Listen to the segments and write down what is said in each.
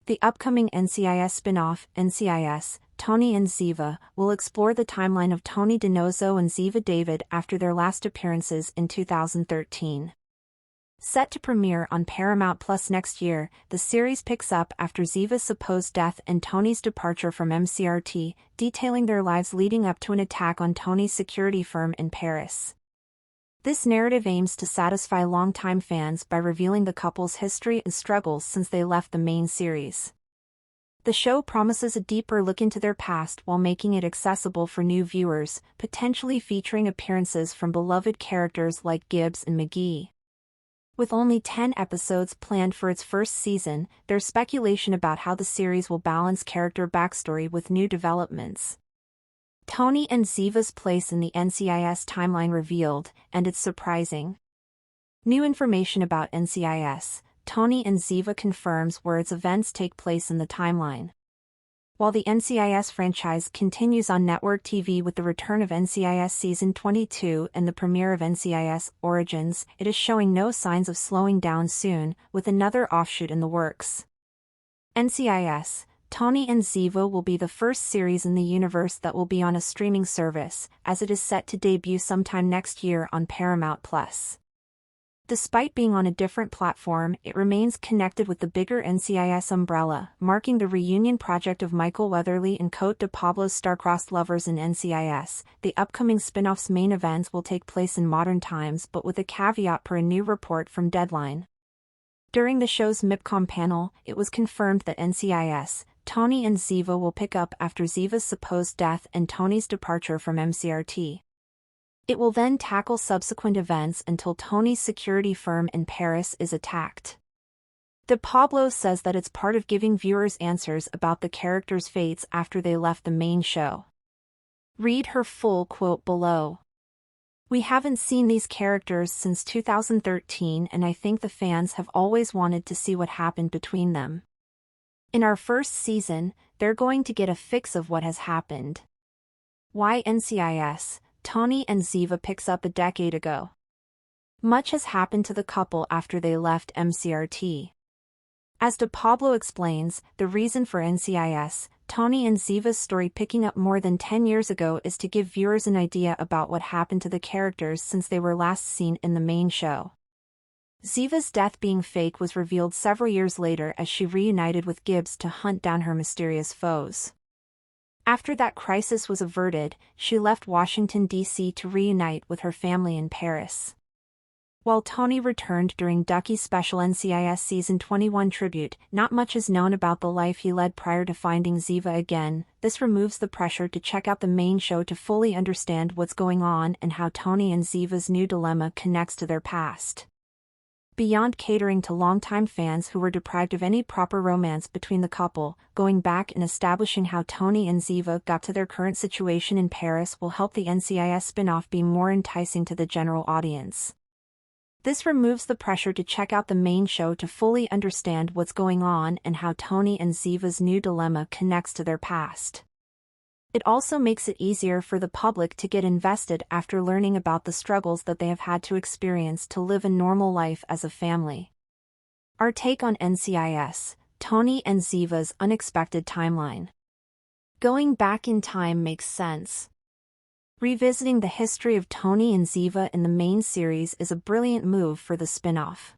The upcoming NCIS spin-off, NCIS, Tony and Ziva, will explore the timeline of Tony DiNozzo and Ziva David after their last appearances in 2013. Set to premiere on Paramount Plus next year, the series picks up after Ziva's supposed death and Tony's departure from MCRT, detailing their lives leading up to an attack on Tony's security firm in Paris. This narrative aims to satisfy longtime fans by revealing the couple's history and struggles since they left the main series. The show promises a deeper look into their past while making it accessible for new viewers, potentially featuring appearances from beloved characters like Gibbs and McGee. With only 10 episodes planned for its first season, there's speculation about how the series will balance character backstory with new developments. Tony and Ziva's place in the NCIS timeline revealed, and it's surprising. New information about NCIS, Tony and Ziva confirms where its events take place in the timeline. While the NCIS franchise continues on network TV with the return of NCIS Season 22 and the premiere of NCIS Origins, it is showing no signs of slowing down soon, with another offshoot in the works. NCIS, Tony and Ziva will be the first series in the universe that will be on a streaming service, as it is set to debut sometime next year on Paramount Plus. Despite being on a different platform, it remains connected with the bigger NCIS umbrella, marking the reunion project of Michael Weatherly and Cote de Pablo's star-crossed lovers in NCIS. The upcoming spin-off's main events will take place in modern times, but with a caveat per a new report from Deadline. During the show's MIPCOM panel, it was confirmed that NCIS, Tony and Ziva will pick up after Ziva's supposed death and Tony's departure from MCRT. It will then tackle subsequent events until Tony's security firm in Paris is attacked. De Pablo says that it's part of giving viewers answers about the characters' fates after they left the main show. Read her full quote below. "We haven't seen these characters since 2013 and I think the fans have always wanted to see what happened between them. In our first season, they're going to get a fix of what has happened." Why NCIS, Tony and Ziva picks up a decade ago. Much has happened to the couple after they left MCRT. As De Pablo explains, the reason for NCIS, Tony and Ziva's story picking up more than 10 years ago is to give viewers an idea about what happened to the characters since they were last seen in the main show. Ziva's death being fake was revealed several years later as she reunited with Gibbs to hunt down her mysterious foes. After that crisis was averted, she left Washington, D.C. to reunite with her family in Paris. While Tony returned during Ducky's special NCIS Season 21 tribute, not much is known about the life he led prior to finding Ziva again. This removes the pressure to check out the main show to fully understand what's going on and how Tony and Ziva's new dilemma connects to their past. Beyond catering to longtime fans who were deprived of any proper romance between the couple, going back and establishing how Tony and Ziva got to their current situation in Paris will help the NCIS spin-off be more enticing to the general audience. This removes the pressure to check out the main show to fully understand what's going on and how Tony and Ziva's new dilemma connects to their past. It also makes it easier for the public to get invested after learning about the struggles that they have had to experience to live a normal life as a family. Our take on NCIS, Tony and Ziva's unexpected timeline. Going back in time makes sense. Revisiting the history of Tony and Ziva in the main series is a brilliant move for the spin-off.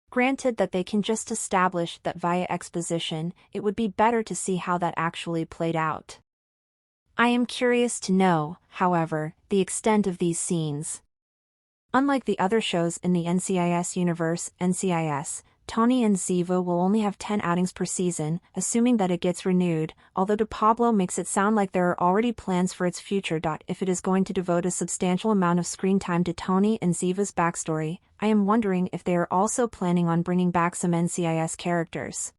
Granted that they can just establish that via exposition, it would be better to see how that actually played out. I am curious to know, however, the extent of these scenes. Unlike the other shows in the NCIS universe, NCIS, Tony and Ziva will only have 10 outings per season, assuming that it gets renewed, although De Pablo makes it sound like there are already plans for its future. If it is going to devote a substantial amount of screen time to Tony and Ziva's backstory, I am wondering if they are also planning on bringing back some NCIS characters.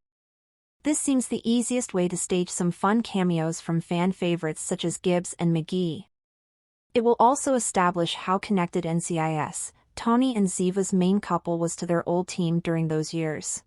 This seems the easiest way to stage some fun cameos from fan favorites such as Gibbs and McGee. It will also establish how connected NCIS, Tony and Ziva's main couple was to their old team during those years.